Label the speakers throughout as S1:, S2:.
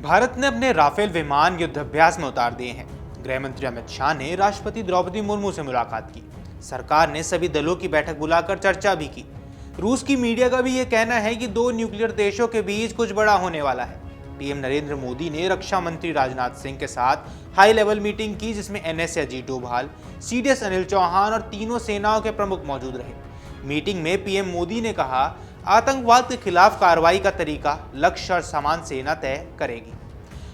S1: भारत ने अपने राफेल विमान युद्धाभ्यास में उतार दिए हैं। गृह मंत्री अमित शाह ने राष्ट्रपति द्रौपदी मुर्मू से मुलाकात की। सरकार ने सभी दलों की बैठक बुलाकर चर्चा भी की। रूस की मीडिया का भी ये कहना है कि दो न्यूक्लियर देशों के बीच कुछ बड़ा होने वाला है। पीएम नरेंद्र मोदी ने रक्षा मंत्री राजनाथ सिंह के साथ हाई लेवल मीटिंग की, जिसमें एनएस अजीत डोभाल, सीडीएस अनिल चौहान और तीनों सेनाओं के प्रमुख मौजूद रहे। मीटिंग में पीएम मोदी ने कहा, आतंकवाद के खिलाफ कार्रवाई का तरीका, लक्ष्य और समान सेना तय करेगी।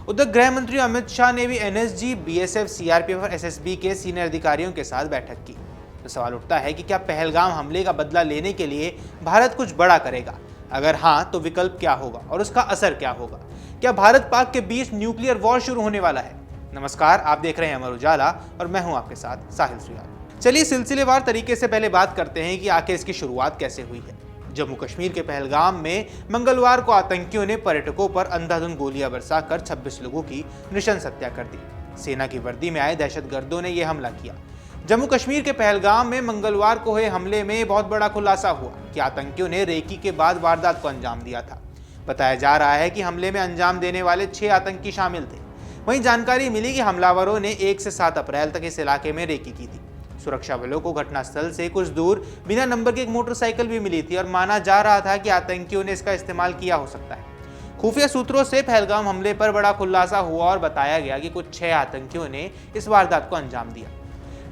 S1: उधर गृह मंत्री अमित शाह ने भी एनएसजी, बीएसएफ, सीआरपीएफ और एसएसबी के सीनियर अधिकारियों के साथ बैठक की। तो सवाल उठता है कि क्या पहलगाम हमले का बदला लेने के लिए भारत कुछ बड़ा करेगा? अगर हाँ, तो विकल्प क्या होगा और उसका असर क्या होगा? क्या भारत पाक के बीच न्यूक्लियर वॉर शुरू होने वाला है? नमस्कार, आप देख रहे हैं अमर उजाला और मैं हूं आपके साथ साहिल सुयाल। चलिए सिलसिलेवार तरीके से पहले बात करते हैं कि आखिर इसकी शुरुआत कैसे हुई है। जम्मू कश्मीर के पहलगाम में मंगलवार को आतंकियों ने पर्यटकों पर अंधाधुंध गोलियां बरसाकर 26 लोगों की नृशंस हत्या कर दी। सेना की वर्दी में आए दहशतगर्दों ने यह हमला किया। जम्मू कश्मीर के पहलगाम में मंगलवार को हुए हमले में बहुत बड़ा खुलासा हुआ कि आतंकियों ने रेकी के बाद वारदात को अंजाम दिया था। बताया जा रहा है कि हमले में अंजाम देने वाले 6 आतंकी शामिल थे। वहीं जानकारी मिली कि हमलावरों ने 1 से 7 अप्रैल तक इस इलाके में रेकी की थी। सुरक्षा बलों को घटनास्थल से कुछ दूर बिना नंबर की एक मोटरसाइकिल भी मिली थी और माना जा रहा था कि आतंकियों ने इसका इस्तेमाल किया हो सकता है। खुफिया सूत्रों से पहलगाम हमले पर बड़ा खुलासा हुआ और बताया गया कि कुछ 6 आतंकियों ने इस वारदात को अंजाम दिया।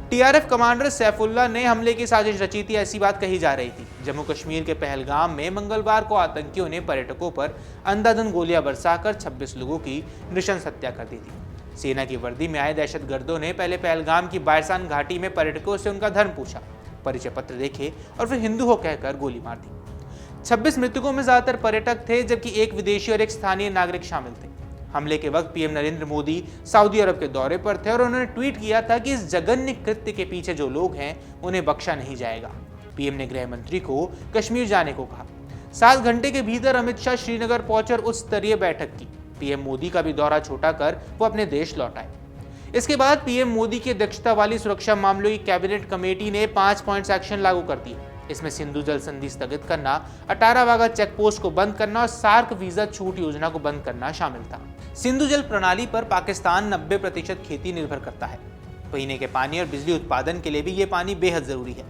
S1: टीआरएफ कमांडर सैफुल्ला ने हमले की साजिश रची थी, ऐसी बात कही जा रही थी। जम्मू कश्मीर के पहलगाम में मंगलवार को आतंकियों ने पर्यटकों पर अंधाधुंध गोलियां बरसाकर 26 लोगों की नृशंस हत्या कर दी थी। सेना की वर्दी में आए दहशतगर्दों ने पहले पहलगाम की बायसान घाटी में पर्यटकों से उनका धर्म पूछा, परिचय पत्र देखे और फिर हिंदू हो कहकर गोली मार दी। 26 मृतकों में ज्यादातर पर्यटक थे, जबकि एक विदेशी और एक स्थानीय नागरिक शामिल थे। हमले के वक्त पीएम नरेंद्र मोदी सऊदी अरब के दौरे पर थे और उन्होंने ट्वीट किया था कि इस जघन्य कृत्य के पीछे जो लोग हैं उन्हें बख्शा नहीं जाएगा। पीएम ने गृह मंत्री को कश्मीर जाने को कहा। 7 घंटे के भीतर अमित शाह श्रीनगर पहुंचे और उच्च स्तरीय बैठक की। पीएम मोदी का भी दौरा छोटा कर वो अपने देश लौट आए। इसके बाद पीएम मोदी की अध्यक्षता वाली सुरक्षा मामलों की कैबिनेट कमेटी ने 5 पॉइंट्स एक्शन लागू कर दिए। इसमें सिंधु जल संधि स्थगित करना, 18 वाघा चेक पोस्ट को बंद करना और सार्क वीजा छूट योजना को बंद करना शामिल था। सिंधु जल प्रणाली पर पाकिस्तान 90% खेती निर्भर करता है। पीने के पानी और बिजली उत्पादन के लिए भी ये पानी बेहद जरूरी है।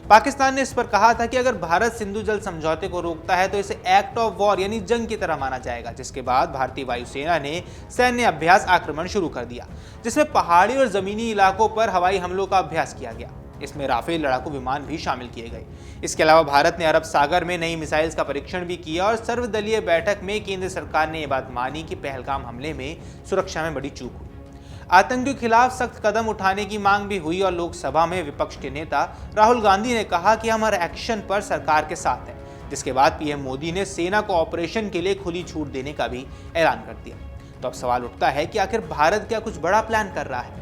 S1: पाकिस्तान ने इस पर कहा था कि अगर भारत सिंधु जल समझौते को रोकता है तो इसे एक्ट ऑफ वॉर यानी जंग की तरह माना जाएगा, जिसके बाद भारतीय वायुसेना ने सैन्य अभ्यास आक्रमण शुरू कर दिया, जिसमें पहाड़ी और जमीनी इलाकों पर हवाई हमलों का अभ्यास किया गया। इसमें राफेल लड़ाकू विमान भी शामिल किए गए। इसके अलावा भारत ने अरब सागर में नई मिसाइल्स का परीक्षण भी किया और सर्वदलीय बैठक में केंद्र सरकार ने यह बात मानी कि पहलगाम हमले में सुरक्षा में बड़ी चूक हुई। आतंकियों के खिलाफ सख्त कदम उठाने की मांग भी हुई और लोकसभा में विपक्ष के नेता राहुल गांधी ने कहा कि हम हर एक्शन पर सरकार के साथ हैं, जिसके बाद पीएम मोदी ने सेना को ऑपरेशन के लिए खुली छूट देने का भी ऐलान कर दिया। तो अब सवाल उठता है कि आखिर भारत क्या कुछ बड़ा प्लान कर रहा है?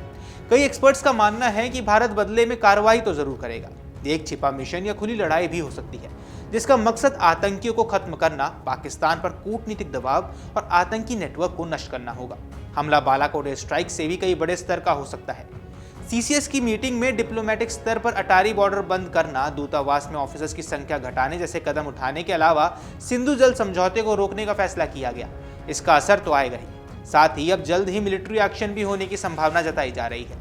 S1: कई एक्सपर्ट्स का मानना है कि भारत बदले में कार्रवाई तो जरूर करेगा। एक छिपा मिशन या खुली लड़ाई भी हो सकती है, जिसका मकसद आतंकियों को खत्म करना, पाकिस्तान पर कूटनीतिक दबाव और आतंकी नेटवर्क को नष्ट करना होगा। हमला बालाकोट एयर स्ट्राइक से भी कई बड़े स्तर का हो सकता है। सीसीएस की मीटिंग में डिप्लोमेटिक स्तर पर अटारी बॉर्डर बंद करना, दूतावास में ऑफिसर्स की संख्या घटाने जैसे कदम उठाने के अलावा सिंधु जल समझौते को रोकने का फैसला किया गया। इसका असर तो आएगा ही। साथ ही अब जल्द ही मिलिट्री एक्शन भी होने की संभावना जताई जा रही है।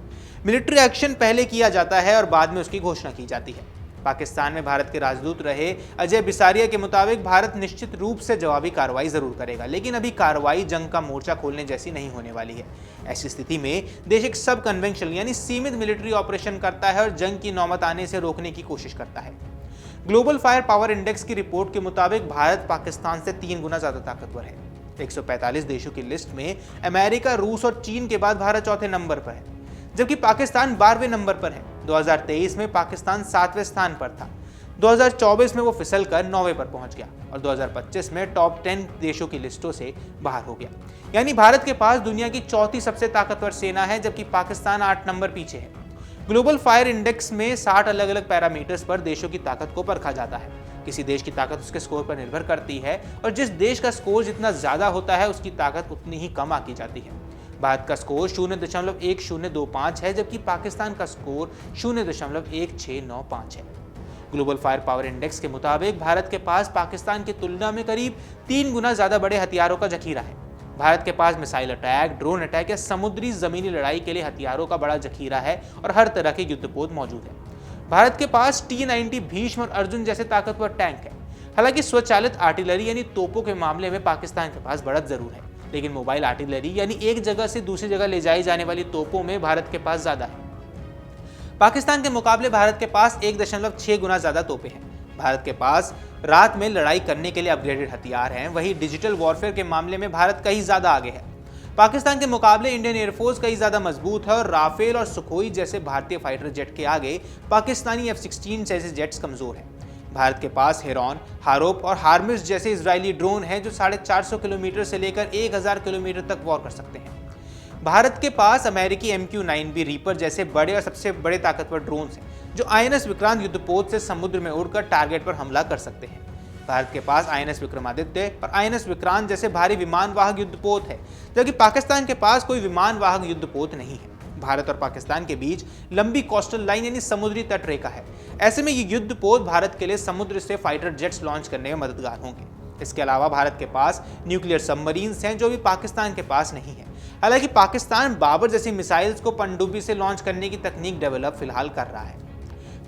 S1: मिलिट्री एक्शन पहले किया जाता है और बाद में उसकी घोषणा की जाती है। पाकिस्तान में भारत के राजदूत रहे अजय बिसारिया के मुताबिक भारत निश्चित रूप से जवाबी कार्रवाई जरूर करेगा, लेकिन अभी कार्रवाई जंग का मोर्चा खोलने जैसी नहीं होने वाली है। ऐसी स्थिति में देश एक सब कन्वेंशनल यानी सीमित मिलिट्री ऑपरेशन करता है और जंग की नौबत आने से रोकने की कोशिश करता है। ग्लोबल फायर पावर इंडेक्स की रिपोर्ट के मुताबिक भारत पाकिस्तान से 3 गुना ज्यादा ताकतवर है। 145 देशों की लिस्ट में अमेरिका, रूस और चीन के बाद भारत चौथे नंबर पर है, जबकि पाकिस्तान 12वें नंबर पर है। 2023 में पाकिस्तान 7वें स्थान पर था। 2024 में वो फिसल कर 9वें पर पहुंच गया और 2025 में टॉप 10 देशों की लिस्टों से बाहर हो गया। यानी भारत के पास दुनिया की चौथी सबसे ताकतवर सेना है, जबकि पाकिस्तान 8 नंबर पीछे है। ग्लोबल फायर इंडेक्स में 60 अलग अलग पैरामीटर्स पर देशों की ताकत को परखा जाता है। किसी देश की ताकत उसके स्कोर पर निर्भर करती है और जिस देश का स्कोर जितना ज्यादा होता है उसकी ताकत उतनी ही कम आंकी जाती है। भारत का स्कोर 0.1025 है, जबकि पाकिस्तान का स्कोर 0.1695 है। ग्लोबल फायर पावर इंडेक्स के मुताबिक भारत के पास पाकिस्तान की तुलना में करीब 3 गुना ज्यादा बड़े हथियारों का जखीरा है। भारत के पास मिसाइल अटैक, ड्रोन अटैक या समुद्री जमीनी लड़ाई के लिए हथियारों का बड़ा जखीरा है और हर तरह के युद्धपोत मौजूद है। भारत के पास T-90 भीष्म और अर्जुन जैसे ताकतवर टैंक है। हालांकि स्वचालित आर्टिलरी यानी तोपों के मामले में पाकिस्तान के पास बढ़त जरूर है, लेकिन मोबाइल आर्टिलरी यानी एक जगह से दूसरी जगह ले जाई जाने वाली तोपों में भारत के पास ज्यादा है। पाकिस्तान के मुकाबले भारत के पास 1.6 गुना ज्यादा तोपें हैं। भारत के पास रात में लड़ाई करने के लिए अपग्रेडेड हथियार हैं, वहीं डिजिटल वॉरफेयर के मामले में भारत कहीं ज्यादा आगे है। पाकिस्तान के मुकाबले इंडियन एयरफोर्स कहीं ज्यादा मजबूत है और राफेल और सुखोई जैसे भारतीय फाइटर जेट के आगे पाकिस्तानी F-16 जैसे जेट्स कमजोर हैं। भारत के पास हेरॉन, हारोप और हार्मिस जैसे इजरायली ड्रोन हैं जो 450 किलोमीटर से लेकर 1000 किलोमीटर तक वॉर कर सकते हैं। भारत के पास अमेरिकी MQ-9B रीपर जैसे बड़े और सबसे बड़े ताकतवर ड्रोन्स हैं जो INS विक्रांत युद्धपोत से समुद्र में उड़कर टारगेट पर हमला कर सकते हैं। भारत के पास INS विक्रमादित्य और INS विक्रांत जैसे भारी विमान वाहक युद्धपोत है, जबकि पाकिस्तान के पास कोई विमान वाहक युद्धपोत नहीं है। भारत और पाकिस्तान के बीच लंबी कोस्टल लाइन यानी समुद्री तट रेखा है। ऐसे में ये युद्धपोत भारत के लिए समुद्र से फाइटर जेट्स लॉन्च करने में मददगार होंगे। इसके अलावा भारत के पास न्यूक्लियर सबमरीन्स हैं जो भी पाकिस्तान के पास नहीं है। हालांकि पाकिस्तान बाबर जैसी मिसाइल्स को पनडुब्बी से लॉन्च करने की तकनीक डेवलप फिलहाल कर रहा है।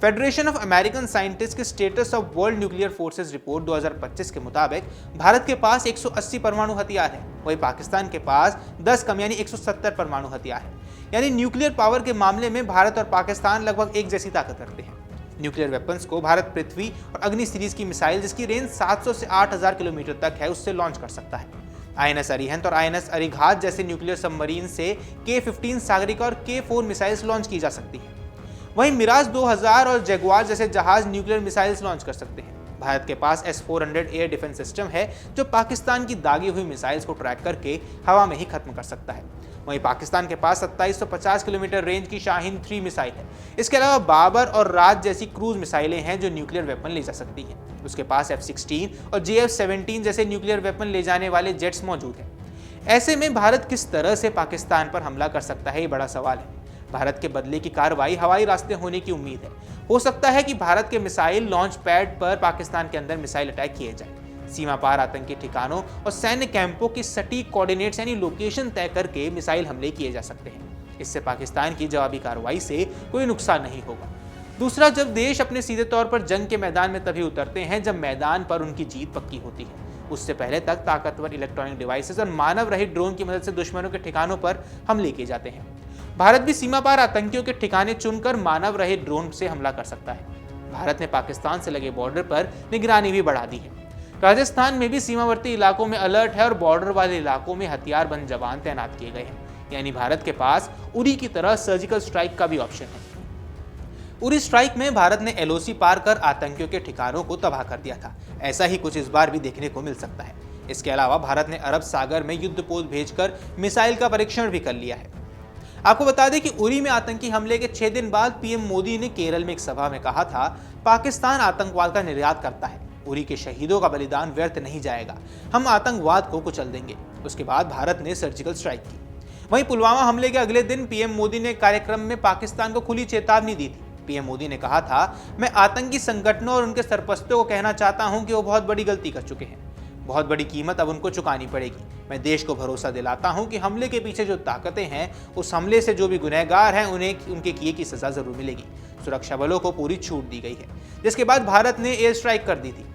S1: फेडरेशन ऑफ अमेरिकन साइंटिस्ट के status of world nuclear forces report 2025 के मुताबिक भारत के पास 180 परमाणु हथियार है, वहीं पाकिस्तान के पास 10 कम यानी 170 परमाणु हथियार है। यानी न्यूक्लियर पावर के मामले में भारत और पाकिस्तान लगभग एक जैसी ताकत रखते हैं। न्यूक्लियर वेपन्स को भारत पृथ्वी और अग्नि सीरीज की मिसाइल जिसकी रेंज 700 से 8000 किलोमीटर तक है उससे लॉन्च कर सकता है। INS अरिहंत और INS अरिघात जैसे न्यूक्लियर सबमरीन से K-15 सागरिका और K-4 मिसाइल्स लॉन्च की जा सकती हैं। वहीं मिराज 2000 और जगुआर जैसे जहाज न्यूक्लियर मिसाइल्स लॉन्च कर सकते हैं। भारत के पास S-400 एयर डिफेंस सिस्टम है जो पाकिस्तान की दागी हुई मिसाइल्स को ट्रैक करके हवा में ही खत्म कर सकता है। वहीं पाकिस्तान के पास 2750 किलोमीटर रेंज की शाहीन 3 मिसाइल है। इसके अलावा बाबर और राज जैसी क्रूज मिसाइलें हैं जो न्यूक्लियर वेपन ले जा सकती हैं। उसके पास F-16 और JF-17 जैसे न्यूक्लियर वेपन ले जाने वाले जेट्स मौजूद हैं। ऐसे में भारत किस तरह से पाकिस्तान पर हमला कर सकता है, ये बड़ा सवाल है। भारत के बदले की कार्रवाई हवाई रास्ते होने की उम्मीद है। हो सकता है कि भारत के मिसाइल लॉन्च पैड पर पाकिस्तान के अंदर मिसाइल अटैक किए जाए। सीमा पार आतंकी ठिकानों और सैन्य कैंपों की सटीक कोऑर्डिनेट्स यानी लोकेशन तय करके मिसाइल हमले किए जा सकते हैं। इससे पाकिस्तान की जवाबी कार्रवाई से कोई नुकसान नहीं होगा। दूसरा, जब देश अपने सीधे तौर पर जंग के मैदान में तभी उतरते हैं जब मैदान पर उनकी जीत पक्की होती है। उससे पहले तक ताकतवर इलेक्ट्रॉनिक डिवाइसेस और मानव रहित ड्रोन की मदद से दुश्मनों के ठिकानों पर हमले किए जाते हैं। भारत भी सीमा पार आतंकियों के ठिकाने चुनकर मानव रहित ड्रोन से हमला कर सकता है। भारत ने पाकिस्तान से लगे बॉर्डर पर निगरानी भी बढ़ा दी है। राजस्थान में भी सीमावर्ती इलाकों में अलर्ट है और बॉर्डर वाले इलाकों में हथियारबंद जवान तैनात किए गए हैं। यानी भारत के पास उरी की तरह सर्जिकल स्ट्राइक का भी ऑप्शन है। उरी स्ट्राइक में भारत ने LOC पार कर आतंकियों के ठिकानों को तबाह कर दिया था। ऐसा ही कुछ इस बार भी देखने को मिल सकता है। इसके अलावा भारत ने अरब सागर में युद्धपोत भेजकर मिसाइल का परीक्षण भी कर लिया है। आपको बता दें कि उरी में आतंकी हमले के 6 दिन बाद PM मोदी ने केरल में एक सभा में कहा था, पाकिस्तान आतंकवाद का निर्यात करता है, उरी के शहीदों का बलिदान व्यर्थ नहीं जाएगा, हम आतंकवाद को कुचल देंगे। उसके बाद भारत ने सर्जिकल स्ट्राइक की। वहीं पुलवामा हमले के अगले दिन PM मोदी ने कार्यक्रम में पाकिस्तान को खुली चेतावनी दी थी। PM मोदी ने कहा था, मैं आतंकी संगठनों और उनके सरपरस्तों को कहना चाहता हूं कि वो बहुत बड़ी गलती कर चुके हैं, बहुत बड़ी कीमत अब उनको चुकानी पड़ेगी। मैं देश को भरोसा दिलाता हूं कि हमले के पीछे जो ताकतें हैं, उस हमले से जो भी गुनहगार हैं उन्हें उनके किए की सजा जरूर मिलेगी। सुरक्षा बलों को पूरी छूट दी गई है। जिसके बाद भारत ने एयर स्ट्राइक कर दी थी।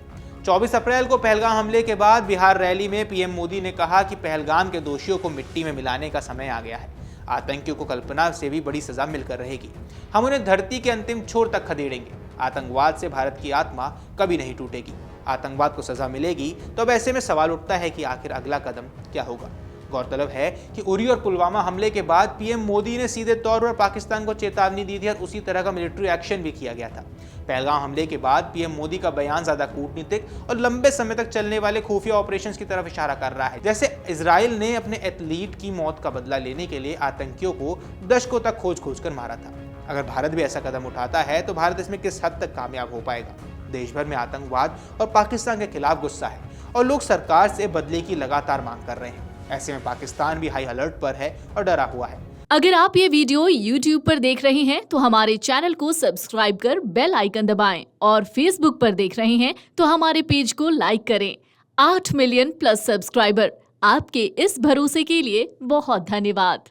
S1: 24 अप्रैल को पहलगाम हमले के बाद बिहार रैली में PM मोदी ने कहा कि पहलगाम के दोषियों को मिट्टी में मिलाने का समय आ गया है। आतंकियों को कल्पना से भी बड़ी सजा मिलकर रहेगी। हम उन्हें धरती के अंतिम छोर तक खदेड़ेंगे। आतंकवाद से भारत की आत्मा कभी नहीं टूटेगी। आतंकवाद को सजा मिलेगी तो अब ऐसे में सवाल उठता है कि आखिर अगला कदम क्या होगा। गौरतलब है कि उरी और पुलवामा हमले के बाद PM मोदी ने सीधे तौर पर पाकिस्तान को चेतावनी दी थी और उसी तरह का मिलिट्री एक्शन भी किया गया था। पहलगाम हमले के बाद PM मोदी का बयान ज्यादा कूटनीतिक और लंबे समय तक चलने वाले खुफिया ऑपरेशंस की तरफ इशारा कर रहा है। जैसे इजराइल ने अपने एथलीट की मौत का बदला लेने के लिए आतंकियों को दशकों तक खोज कर मारा था। अगर भारत भी ऐसा कदम उठाता है तो भारत इसमें किस हद तक कामयाब हो पाएगा। देश भर में आतंकवाद और पाकिस्तान के खिलाफ गुस्सा है और लोग सरकार से बदले की लगातार मांग कर रहे हैं। ऐसे में पाकिस्तान भी हाई अलर्ट पर है और डरा हुआ है।
S2: अगर आप ये वीडियो YouTube पर देख रहे हैं तो हमारे चैनल को सब्सक्राइब कर बेल आइकन दबाएं और Facebook पर देख रहे हैं तो हमारे पेज को लाइक करें। 8 मिलियन प्लस सब्सक्राइबर, आपके इस भरोसे के लिए बहुत धन्यवाद।